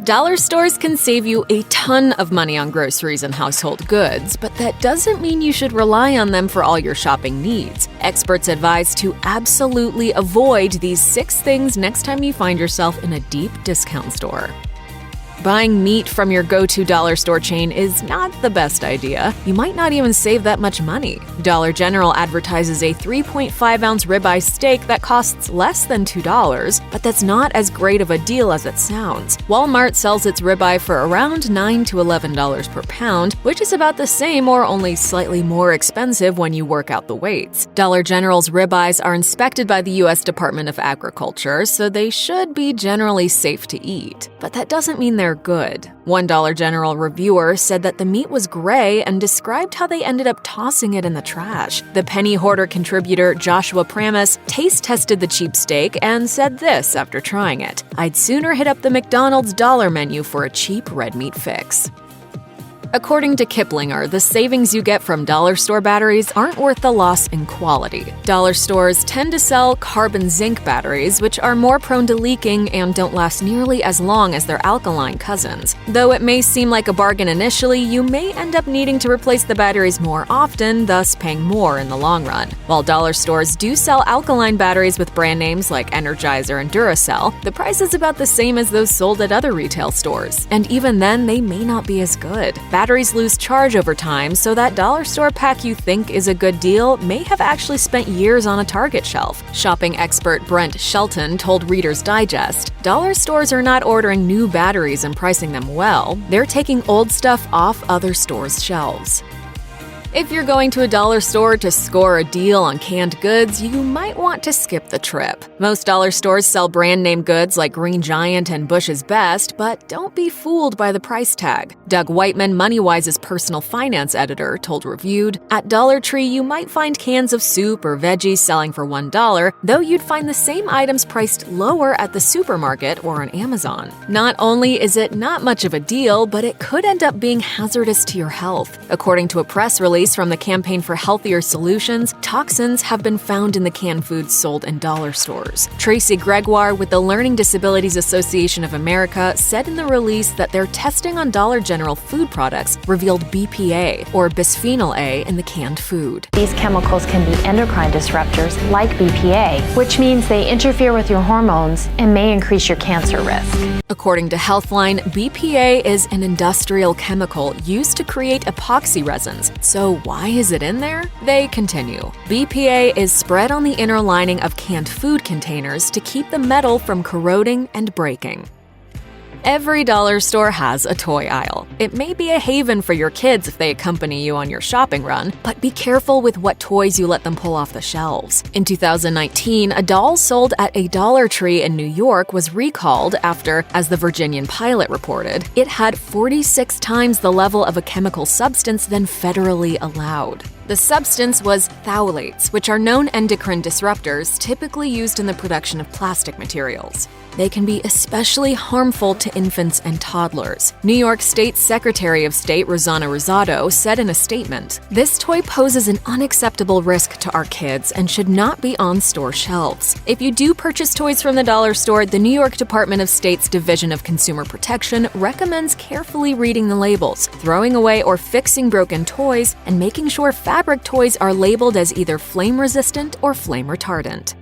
Dollar stores can save you a ton of money on groceries and household goods, but that doesn't mean you should rely on them for all your shopping needs. Experts advise to absolutely avoid these 6 things next time you find yourself in a deep discount store. Buying meat from your go-to dollar store chain is not the best idea. You might not even save that much money. Dollar General advertises a 3.5-ounce ribeye steak that costs less than $2, but that's not as great of a deal as it sounds. Walmart sells its ribeye for around $9 to $11 per pound, which is about the same or only slightly more expensive when you work out the weights. Dollar General's ribeyes are inspected by the U.S. Department of Agriculture, so they should be generally safe to eat. But that doesn't mean they're good. One Dollar General reviewer said that the meat was gray and described how they ended up tossing it in the trash. The Penny Hoarder contributor Joshua Pramis taste tested the cheap steak and said this after trying it: "I'd sooner hit up the McDonald's dollar menu for a cheap red meat fix." According to Kiplinger, the savings you get from dollar store batteries aren't worth the loss in quality. Dollar stores tend to sell carbon zinc batteries, which are more prone to leaking and don't last nearly as long as their alkaline cousins. Though it may seem like a bargain initially, you may end up needing to replace the batteries more often, thus paying more in the long run. While dollar stores do sell alkaline batteries with brand names like Energizer and Duracell, the price is about the same as those sold at other retail stores. And even then, they may not be as good. Batteries lose charge over time, so that dollar store pack you think is a good deal may have actually spent years on a Target shelf. Shopping expert Brent Shelton told Reader's Digest, "Dollar stores are not ordering new batteries and pricing them well. They're taking old stuff off other stores' shelves." If you're going to a dollar store to score a deal on canned goods, you might want to skip the trip. Most dollar stores sell brand name goods like Green Giant and Bush's Best, but don't be fooled by the price tag. Doug Whiteman, MoneyWise's personal finance editor, told Reviewed, "At Dollar Tree, you might find cans of soup or veggies selling for $1, though you'd find the same items priced lower at the supermarket or on Amazon. Not only is it not much of a deal, but it could end up being hazardous to your health." According to a press release from the Campaign for Healthier Solutions, toxins have been found in the canned foods sold in dollar stores. Tracy Gregoire with the Learning Disabilities Association of America said in the release that their testing on Dollar General food products revealed BPA, or bisphenol A, in the canned food. These chemicals can be endocrine disruptors like BPA, which means they interfere with your hormones and may increase your cancer risk. According to Healthline, BPA is an industrial chemical used to create epoxy resins. So why is it in there? They continue. BPA is spread on the inner lining of canned food containers to keep the metal from corroding and breaking. Every dollar store has a toy aisle. It may be a haven for your kids if they accompany you on your shopping run, but be careful with what toys you let them pull off the shelves. In 2019, a doll sold at a Dollar Tree in New York was recalled after, as the Virginian Pilot reported, it had 46 times the level of a chemical substance than federally allowed. The substance was phthalates, which are known endocrine disruptors typically used in the production of plastic materials. They can be especially harmful to infants and toddlers. New York State Secretary of State Rossana Rosado said in a statement, "This toy poses an unacceptable risk to our kids and should not be on store shelves. If you do purchase toys from the dollar store, the New York Department of State's Division of Consumer Protection recommends carefully reading the labels, throwing away or fixing broken toys, and making sure fabric toys are labeled as either flame-resistant or flame-retardant."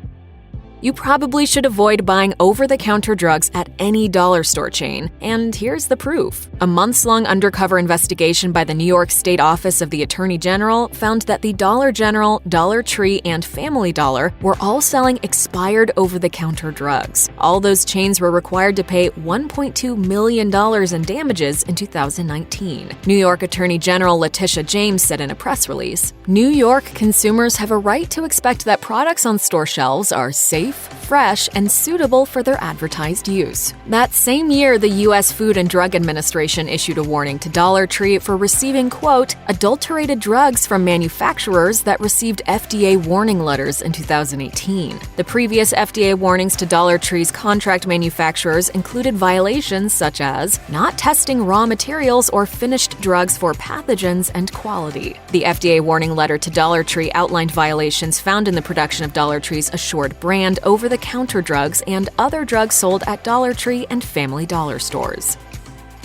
You probably should avoid buying over-the-counter drugs at any dollar store chain, and here's the proof. A months-long undercover investigation by the New York State Office of the Attorney General found that the Dollar General, Dollar Tree, and Family Dollar were all selling expired over-the-counter drugs. All those chains were required to pay $1.2 million in damages in 2019. New York Attorney General Letitia James said in a press release, "New York consumers have a right to expect that products on store shelves are safe, fresh, and suitable for their advertised use." That same year, the U.S. Food and Drug Administration issued a warning to Dollar Tree for receiving, quote, adulterated drugs from manufacturers that received FDA warning letters in 2018. The previous FDA warnings to Dollar Tree's contract manufacturers included violations such as not testing raw materials or finished drugs for pathogens and quality. The FDA warning letter to Dollar Tree outlined violations found in the production of Dollar Tree's Assured brand over-the-counter drugs and other drugs sold at Dollar Tree and Family Dollar stores.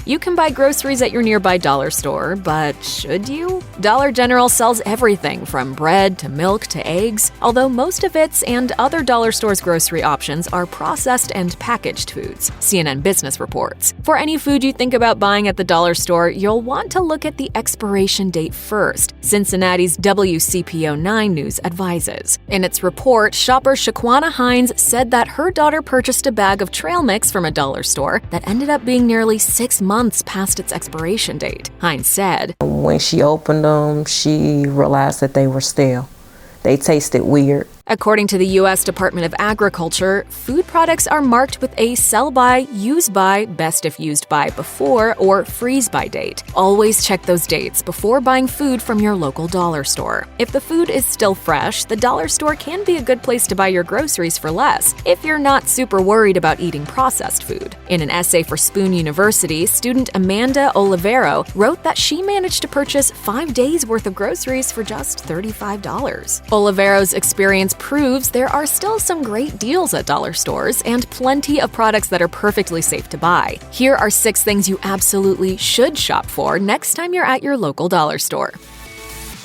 You can buy groceries at your nearby dollar store, but should you? Dollar General sells everything from bread to milk to eggs, although most of its and other dollar stores' grocery options are processed and packaged foods, CNN Business reports. For any food you think about buying at the dollar store, you'll want to look at the expiration date first, Cincinnati's WCPO9 News advises. In its report, shopper Shaquana Hines said that her daughter purchased a bag of trail mix from a dollar store that ended up being nearly 6 months past its expiration date. Hines said, "When she opened them, she realized that they were stale. They tasted weird." According to the U.S. Department of Agriculture, food products are marked with a sell-by, use-by, best if used by before, or freeze-by date. Always check those dates before buying food from your local dollar store. If the food is still fresh, the dollar store can be a good place to buy your groceries for less, if you're not super worried about eating processed food. In an essay for Spoon University, student Amanda Olivero wrote that she managed to purchase 5 days' worth of groceries for just $35. Olivero's experience proves there are still some great deals at dollar stores and plenty of products that are perfectly safe to buy. Here are 6 things you absolutely should shop for next time you're at your local dollar store.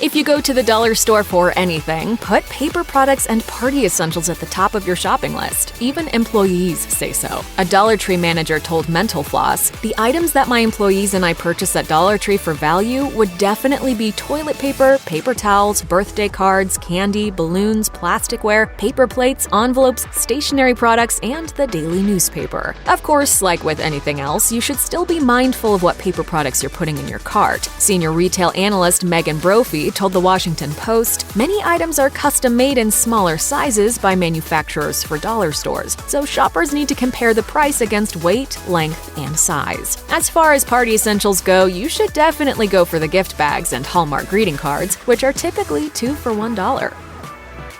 If you go to the dollar store for anything, put paper products and party essentials at the top of your shopping list. Even employees say so. A Dollar Tree manager told Mental Floss, "The items that my employees and I purchase at Dollar Tree for value would definitely be toilet paper, paper towels, birthday cards, candy, balloons, plasticware, paper plates, envelopes, stationery products, and the daily newspaper." Of course, like with anything else, you should still be mindful of what paper products you're putting in your cart. Senior retail analyst Megan Brophy told the Washington Post, "Many items are custom-made in smaller sizes by manufacturers for dollar stores, so shoppers need to compare the price against weight, length, and size." As far as party essentials go, you should definitely go for the gift bags and Hallmark greeting cards, which are typically 2 for $1.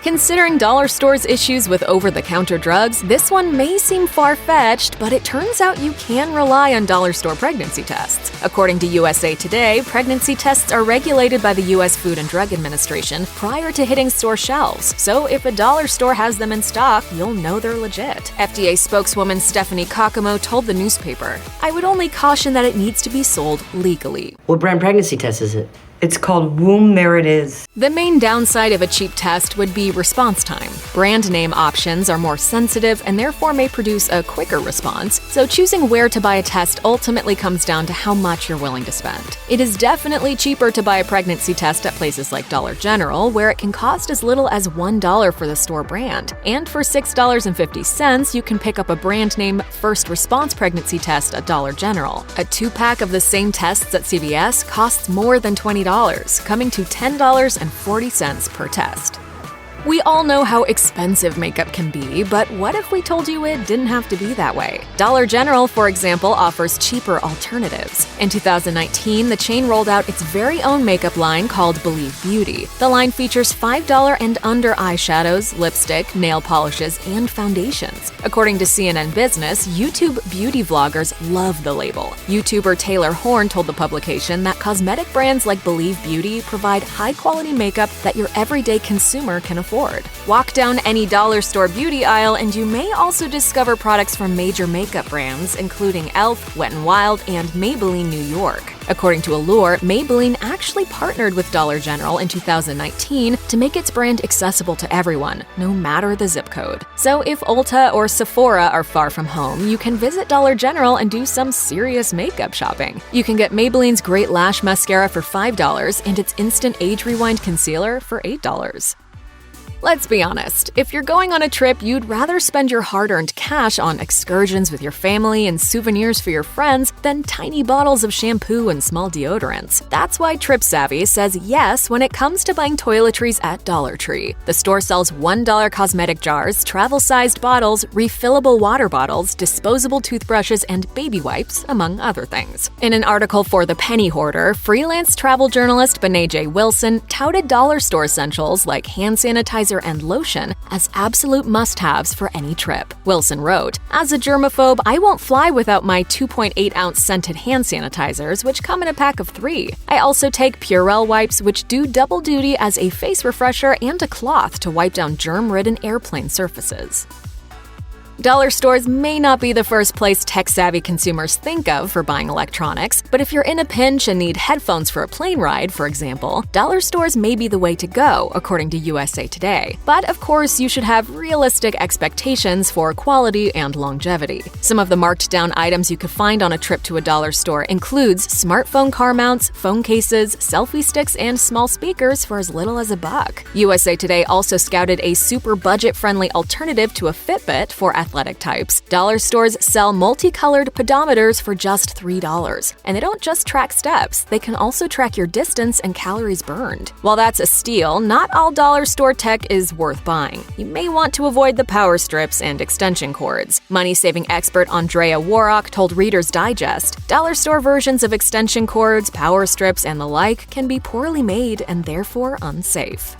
Considering dollar stores' issues with over-the-counter drugs, this one may seem far-fetched, but it turns out you can rely on dollar store pregnancy tests. According to USA Today, pregnancy tests are regulated by the U.S. Food and Drug Administration prior to hitting store shelves, so if a dollar store has them in stock, you'll know they're legit. FDA spokeswoman Stephanie Kokomo told the newspaper, "I would only caution that it needs to be sold legally." What brand pregnancy test is it? It's called Womb There It Is. The main downside of a cheap test would be response time. Brand name options are more sensitive and therefore may produce a quicker response, so choosing where to buy a test ultimately comes down to how much you're willing to spend. It is definitely cheaper to buy a pregnancy test at places like Dollar General, where it can cost as little as $1 for the store brand. And for $6.50, you can pick up a brand name First Response pregnancy test at Dollar General. A 2-pack of the same tests at CVS costs more than $20, coming to $10.40 per test. We all know how expensive makeup can be, but what if we told you it didn't have to be that way? Dollar General, for example, offers cheaper alternatives. In 2019, the chain rolled out its very own makeup line called Believe Beauty. The line features $5 and under eyeshadows, lipstick, nail polishes, and foundations. According to CNN Business, YouTube beauty vloggers love the label. YouTuber Taylor Horn told the publication that cosmetic brands like Believe Beauty provide high-quality makeup that your everyday consumer can afford. Walk down any dollar store beauty aisle and you may also discover products from major makeup brands, including e.l.f., Wet n Wild, and Maybelline New York. According to Allure, Maybelline actually partnered with Dollar General in 2019 to make its brand accessible to everyone, no matter the zip code. So if Ulta or Sephora are far from home, you can visit Dollar General and do some serious makeup shopping. You can get Maybelline's Great Lash Mascara for $5 and its Instant Age Rewind Concealer for $8. Let's be honest, if you're going on a trip, you'd rather spend your hard-earned cash on excursions with your family and souvenirs for your friends than tiny bottles of shampoo and small deodorants. That's why Trip Savvy says yes when it comes to buying toiletries at Dollar Tree. The store sells $1 cosmetic jars, travel-sized bottles, refillable water bottles, disposable toothbrushes, and baby wipes, among other things. In an article for The Penny Hoarder, freelance travel journalist Bené J. Wilson touted dollar store essentials like hand sanitizer and lotion as absolute must-haves for any trip. Wilson wrote, "As a germaphobe, I won't fly without my 2.8-ounce scented hand sanitizers, which come in a pack of 3. I also take Purell wipes, which do double duty as a face refresher and a cloth to wipe down germ-ridden airplane surfaces." Dollar stores may not be the first place tech-savvy consumers think of for buying electronics, but if you're in a pinch and need headphones for a plane ride, for example, dollar stores may be the way to go, according to USA Today. But of course, you should have realistic expectations for quality and longevity. Some of the marked-down items you could find on a trip to a dollar store includes smartphone car mounts, phone cases, selfie sticks, and small speakers for as little as $1. USA Today also scouted a super budget-friendly alternative to a Fitbit for athletic types. Dollar stores sell multicolored pedometers for just $3. And they don't just track steps, they can also track your distance and calories burned. While that's a steal, not all dollar store tech is worth buying. You may want to avoid the power strips and extension cords. Money-saving expert Andrea Warrock told Reader's Digest, dollar store versions of extension cords, power strips, and the like can be poorly made and therefore unsafe.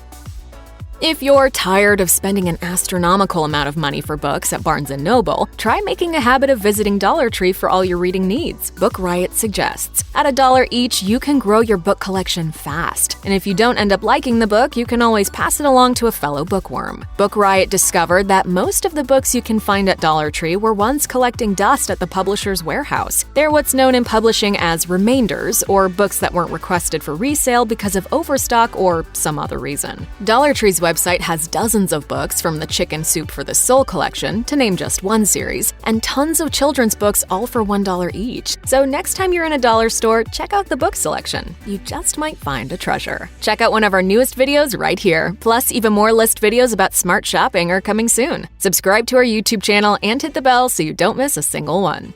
If you're tired of spending an astronomical amount of money for books at Barnes & Noble, try making a habit of visiting Dollar Tree for all your reading needs, Book Riot suggests. At $1 each, you can grow your book collection fast. And if you don't end up liking the book, you can always pass it along to a fellow bookworm. Book Riot discovered that most of the books you can find at Dollar Tree were once collecting dust at the publisher's warehouse. They're what's known in publishing as remainders, or books that weren't requested for resale because of overstock or some other reason. Dollar Tree's website has dozens of books from the Chicken Soup for the Soul collection, to name just one series, and tons of children's books all for $1 each. So next time you're in a dollar store, check out the book selection. You just might find a treasure. Check out one of our newest videos right here. Plus, even more list videos about smart shopping are coming soon. Subscribe to our YouTube channel and hit the bell so you don't miss a single one.